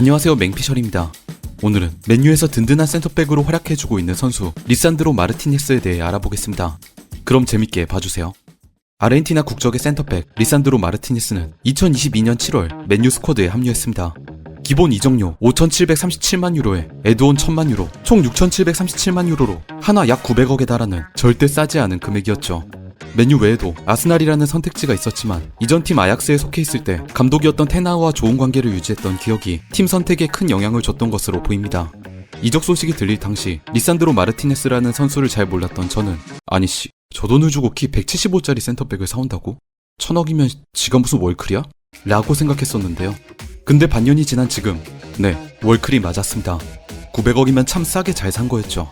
안녕하세요, 맹피셜입니다. 오늘은 맨유에서 든든한 센터백으로 활약해주고 있는 선수 리산드로 마르티네스에 대해 알아보겠습니다. 그럼 재밌게 봐주세요. 아르헨티나 국적의 센터백 리산드로 마르티네스는 2022년 7월 맨유 스쿼드에 합류했습니다. 기본 이적료 5,737만 유로에 애드온 1,000만 유로, 총 6,737만 유로로 하나 약 900억에 달하는 절대 싸지 않은 금액이었죠. 맨유 외에도 아스날이라는 선택지가 있었지만 이전 팀 아약스에 속해 있을 때 감독이었던 테나우와 좋은 관계를 유지했던 기억이 팀 선택에 큰 영향을 줬던 것으로 보입니다. 이적 소식이 들릴 당시 리산드로 마르티네스라는 선수를 잘 몰랐던 저는 아니 저 돈을 주고 키 175짜리 센터백을 사온다고? 1,000억이면 지가 무슨 월클이야? 라고 생각했었는데요. 근데 반년이 지난 지금 월클이 맞았습니다. 900억이면 참 싸게 잘 산 거였죠.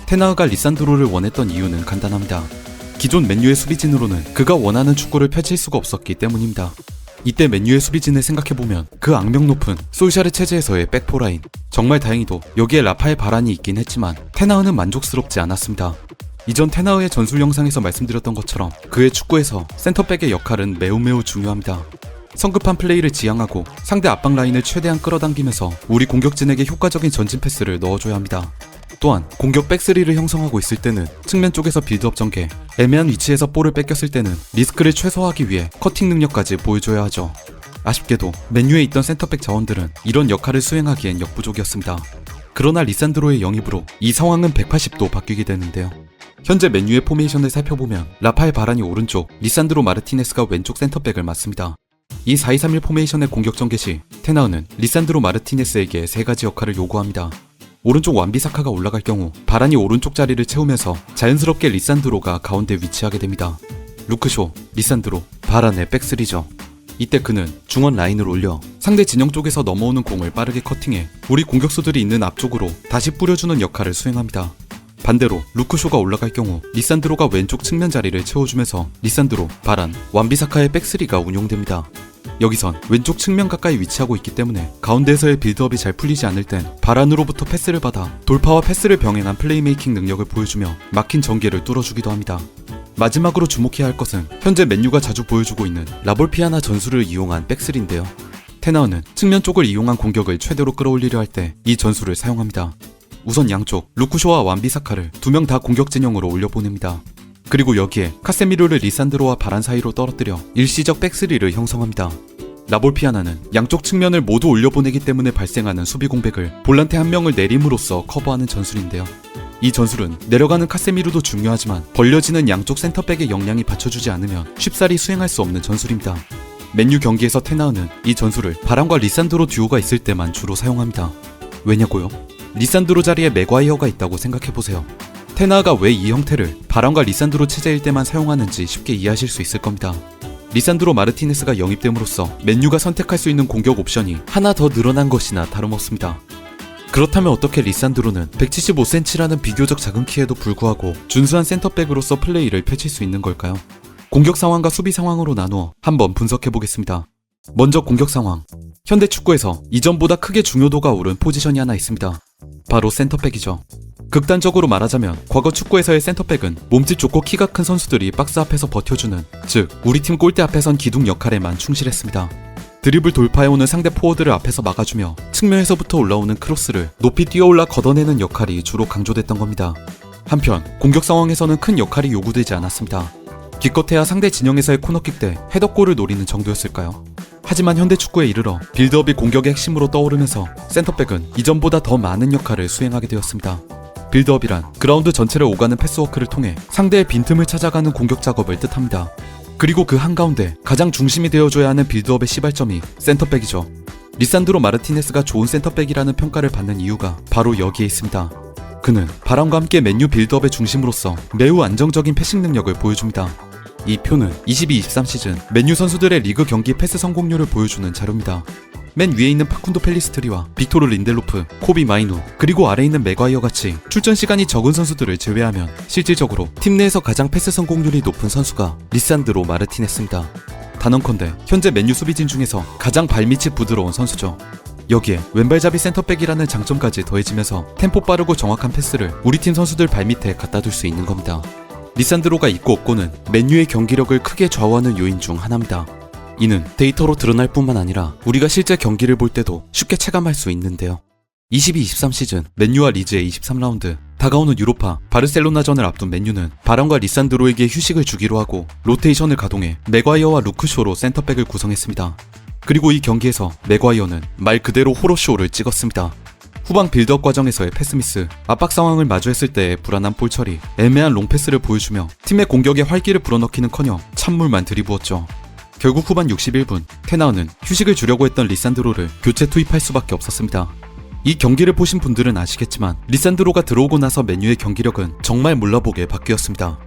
테나우가 리산드로를 원했던 이유는 간단합니다. 기존 맨유의 수비진으로는 그가 원하는 축구를 펼칠 수가 없었기 때문입니다. 이때 맨유의 수비진을 생각해보면 그 악명 높은 솔샤르 체제에서의 백포라인, 정말 다행히도 여기에 라파엘 바란이 있긴 했지만 테나우는 만족스럽지 않았습니다. 이전 테나우의 전술 영상에서 말씀드렸던 것처럼 그의 축구에서 센터백의 역할은 매우 중요합니다. 성급한 플레이를 지향하고 상대 압박 라인을 최대한 끌어당기면서 우리 공격진에게 효과적인 전진 패스를 넣어줘야 합니다. 또한 공격 백스리를 형성하고 있을 때는 측면 쪽에서 빌드업 전개, 애매한 위치에서 볼을 뺏겼을 때는 리스크를 최소화하기 위해 커팅 능력까지 보여줘야 하죠. 아쉽게도 맨유에 있던 센터백 자원들은 이런 역할을 수행하기엔 역부족이었습니다. 그러나 리산드로의 영입으로 이 상황은 180도 바뀌게 되는데요. 현재 맨유의 포메이션을 살펴보면 라파엘 바란이 오른쪽, 리산드로 마르티네스가 왼쪽 센터백을 맡습니다. 이 4-2-3-1 포메이션의 공격 전개 시 테나우는 리산드로 마르티네스에게 3가지 역할을 요구합니다. 오른쪽 완비사카가 올라갈 경우 바란이 오른쪽 자리를 채우면서 자연스럽게 리산드로가 가운데 위치하게 됩니다. 루크쇼, 리산드로, 바란의 백스리죠. 이때 그는 중원 라인을 올려 상대 진영 쪽에서 넘어오는 공을 빠르게 커팅해 우리 공격수들이 있는 앞쪽으로 다시 뿌려주는 역할을 수행합니다. 반대로 루크쇼가 올라갈 경우 리산드로가 왼쪽 측면 자리를 채워주면서 리산드로, 바란, 완비사카의 백스리가 운용됩니다. 여기선 왼쪽 측면 가까이 위치하고 있기 때문에 가운데에서의 빌드업이 잘 풀리지 않을 땐 바란으로부터 패스를 받아 돌파와 패스를 병행한 플레이메이킹 능력을 보여주며 막힌 전개를 뚫어주기도 합니다. 마지막으로 주목해야 할 것은 현재 맨유가 자주 보여주고 있는 라볼피아나 전술을 이용한 백스리인데요. 테나우는 측면 쪽을 이용한 공격을 최대로 끌어올리려 할 때 이 전술을 사용합니다. 우선 양쪽 루크쇼와 완비사카를 2명 다 공격 진영으로 올려보냅니다. 그리고 여기에 카세미로를 리산드로와 바란 사이로 떨어뜨려 일시적 백스리를 형성합니다. 라볼피아나는 양쪽 측면을 모두 올려보내기 때문에 발생하는 수비 공백을 볼란테 한 명을 내림으로써 커버하는 전술인데요. 이 전술은 내려가는 카세미로도 중요하지만 벌려지는 양쪽 센터백의 역량이 받쳐주지 않으면 쉽사리 수행할 수 없는 전술입니다. 맨유 경기에서 테나우는 이 전술을 바란과 리산드로 듀오가 있을 때만 주로 사용합니다. 왜냐고요? 리산드로 자리에 맥과이어가 있다고 생각해보세요. 테나우가 왜 이 형태를 바란과 리산드로 체제일 때만 사용하는지 쉽게 이해하실 수 있을 겁니다. 리산드로 마르티네스가 영입됨으로써 맨유가 선택할 수 있는 공격 옵션이 하나 더 늘어난 것이나 다름없습니다. 그렇다면 어떻게 리산드로는 175cm라는 비교적 작은 키에도 불구하고 준수한 센터백으로서 플레이를 펼칠 수 있는 걸까요? 공격 상황과 수비 상황으로 나누어 한번 분석해보겠습니다. 먼저 공격 상황. 현대 축구에서 이전보다 크게 중요도가 오른 포지션이 하나 있습니다. 바로 센터백이죠. 극단적으로 말하자면 과거 축구에서의 센터백은 몸집 좋고 키가 큰 선수들이 박스 앞에서 버텨주는, 즉 우리 팀 골대 앞에선 기둥 역할에만 충실했습니다. 드리블 돌파해오는 상대 포워드를 앞에서 막아주며 측면에서부터 올라오는 크로스를 높이 뛰어올라 걷어내는 역할이 주로 강조됐던 겁니다. 한편 공격 상황에서는 큰 역할이 요구되지 않았습니다. 기껏해야 상대 진영에서의 코너킥 때 헤더골을 노리는 정도였을까요? 하지만 현대 축구에 이르러 빌드업이 공격의 핵심으로 떠오르면서 센터백은 이전보다 더 많은 역할을 수행하게 되었습니다. 빌드업이란 그라운드 전체를 오가는 패스워크를 통해 상대의 빈틈을 찾아가는 공격 작업을 뜻합니다. 그리고 그 한가운데 가장 중심이 되어줘야 하는 빌드업의 시발점이 센터백이죠. 리산드로 마르티네스가 좋은 센터백이라는 평가를 받는 이유가 바로 여기에 있습니다. 그는 바람과 함께 맨유 빌드업의 중심으로서 매우 안정적인 패싱 능력을 보여줍니다. 이 표는 22-23 시즌 맨유 선수들의 리그 경기 패스 성공률을 보여주는 자료입니다. 맨 위에 있는 파쿤도 펠리스트리와 빅토르 린델로프, 코비 마이누, 그리고 아래에 있는 맥과이어 같이 출전 시간이 적은 선수들을 제외하면 실질적으로 팀 내에서 가장 패스 성공률이 높은 선수가 리산드로 마르티네스입니다. 단언컨대 현재 맨유 수비진 중에서 가장 발밑이 부드러운 선수죠. 여기에 왼발잡이 센터백이라는 장점까지 더해지면서 템포 빠르고 정확한 패스를 우리 팀 선수들 발밑에 갖다 둘 수 있는 겁니다. 리산드로가 있고 없고는 맨유의 경기력을 크게 좌우하는 요인 중 하나입니다. 이는 데이터로 드러날 뿐만 아니라 우리가 실제 경기를 볼 때도 쉽게 체감할 수 있는데요. 22-23 시즌 맨유와 리즈의 23라운드, 다가오는 유로파 바르셀로나전을 앞둔 맨유는 바람과 리산드로에게 휴식을 주기로 하고 로테이션을 가동해 맥과이어와 루크쇼로 센터백을 구성했습니다. 그리고 이 경기에서 맥과이어는 말 그대로 호러쇼를 찍었습니다. 후방 빌드업 과정에서의 패스미스, 압박 상황을 마주했을 때의 불안한 볼 처리, 애매한 롱패스를 보여주며 팀의 공격에 활기를 불어넣기는커녕 찬물만 들이부었죠. 결국 후반 61분, 테나우는 휴식을 주려고 했던 리산드로를 교체 투입할 수밖에 없었습니다. 이 경기를 보신 분들은 아시겠지만 리산드로가 들어오고 나서 맨유의 경기력은 정말 몰라보게 바뀌었습니다.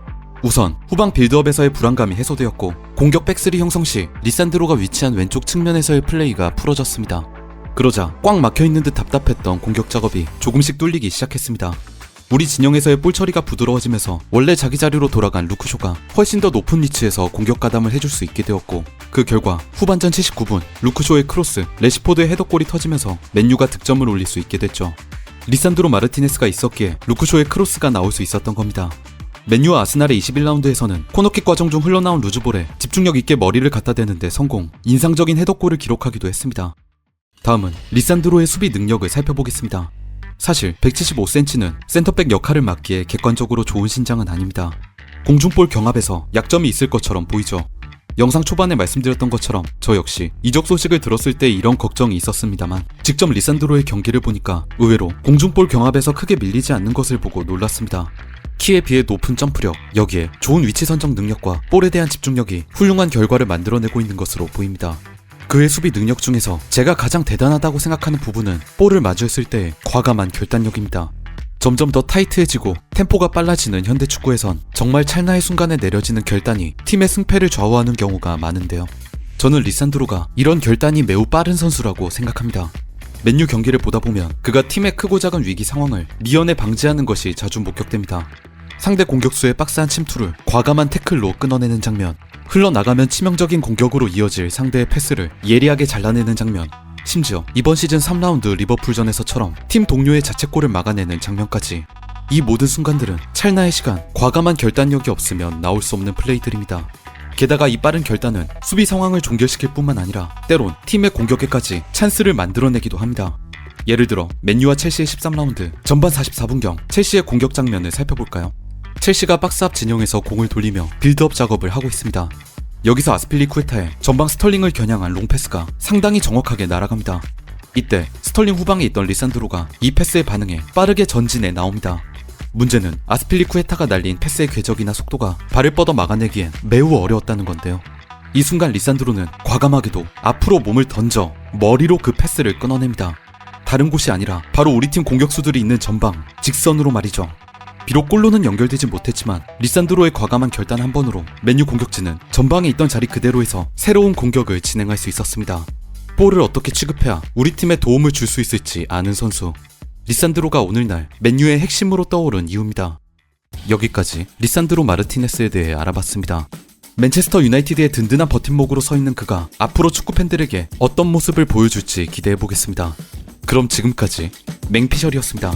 우선 후방 빌드업에서의 불안감이 해소되었고 공격 백스리 형성 시 리산드로가 위치한 왼쪽 측면에서의 플레이가 풀어졌습니다. 그러자 꽉 막혀있는 듯 답답했던 공격 작업이 조금씩 뚫리기 시작했습니다. 우리 진영에서의 볼 처리가 부드러워지면서 원래 자기 자리로 돌아간 루크쇼가 훨씬 더 높은 위치에서 공격 가담을 해줄 수 있게 되었고, 그 결과 후반전 79분 루크쇼의 크로스, 레시포드의 헤더골이 터지면서 맨유가 득점을 올릴 수 있게 됐죠. 리산드로 마르티네스가 있었기에 루크쇼의 크로스가 나올 수 있었던 겁니다. 맨유와 아스날의 21라운드에서는 코너킥 과정 중 흘러나온 루즈볼에 집중력 있게 머리를 갖다 대는데 성공, 인상적인 헤더골을 기록하기도 했습니다. 다음은 리산드로의 수비 능력을 살펴보겠습니다. 사실 175cm는 센터백 역할을 맡기에 객관적으로 좋은 신장은 아닙니다. 공중볼 경합에서 약점이 있을 것처럼 보이죠. 영상 초반에 말씀드렸던 것처럼 저 역시 이적 소식을 들었을 때 이런 걱정이 있었습니다만 직접 리산드로의 경기를 보니까 의외로 공중볼 경합에서 크게 밀리지 않는 것을 보고 놀랐습니다. 키에 비해 높은 점프력, 여기에 좋은 위치 선정 능력과 볼에 대한 집중력이 훌륭한 결과를 만들어내고 있는 것으로 보입니다. 그의 수비 능력 중에서 제가 가장 대단하다고 생각하는 부분은 볼을 마주했을 때의 과감한 결단력입니다. 점점 더 타이트해지고 템포가 빨라지는 현대축구에선 정말 찰나의 순간에 내려지는 결단이 팀의 승패를 좌우하는 경우가 많은데요. 저는 리산드로가 이런 결단이 매우 빠른 선수라고 생각합니다. 맨유 경기를 보다 보면 그가 팀의 크고 작은 위기 상황을 미연에 방지하는 것이 자주 목격됩니다. 상대 공격수의 박스한 침투를 과감한 태클로 끊어내는 장면, 흘러나가면 치명적인 공격으로 이어질 상대의 패스를 예리하게 잘라내는 장면, 심지어 이번 시즌 3라운드 리버풀전에서처럼 팀 동료의 자책골을 막아내는 장면까지, 이 모든 순간들은 찰나의 시간, 과감한 결단력이 없으면 나올 수 없는 플레이들입니다. 게다가 이 빠른 결단은 수비 상황을 종결시킬 뿐만 아니라 때론 팀의 공격에까지 찬스를 만들어내기도 합니다. 예를 들어 맨유와 첼시의 13라운드 전반 44분경 첼시의 공격 장면을 살펴볼까요? 첼시가 박스 앞 진영에서 공을 돌리며 빌드업 작업을 하고 있습니다. 여기서 아스필리쿠에타의 전방 스털링을 겨냥한 롱패스가 상당히 정확하게 날아갑니다. 이때 스털링 후방에 있던 리산드로가 이 패스에 반응해 빠르게 전진해 나옵니다. 문제는 아스필리쿠에타가 날린 패스의 궤적이나 속도가 발을 뻗어 막아내기엔 매우 어려웠다는 건데요. 이 순간 리산드로는 과감하게도 앞으로 몸을 던져 머리로 그 패스를 끊어냅니다. 다른 곳이 아니라 바로 우리 팀 공격수들이 있는 전방, 직선으로 말이죠. 비록 골로는 연결되지 못했지만 리산드로의 과감한 결단 한 번으로 맨유 공격진은 전방에 있던 자리 그대로에서 새로운 공격을 진행할 수 있었습니다. 볼을 어떻게 취급해야 우리 팀에 도움을 줄 수 있을지 아는 선수, 리산드로가 오늘날 맨유의 핵심으로 떠오른 이유입니다. 여기까지 리산드로 마르티네스에 대해 알아봤습니다. 맨체스터 유나이티드의 든든한 버팀목으로 서 있는 그가 앞으로 축구 팬들에게 어떤 모습을 보여줄지 기대해보겠습니다. 그럼 지금까지 맹피셜이었습니다.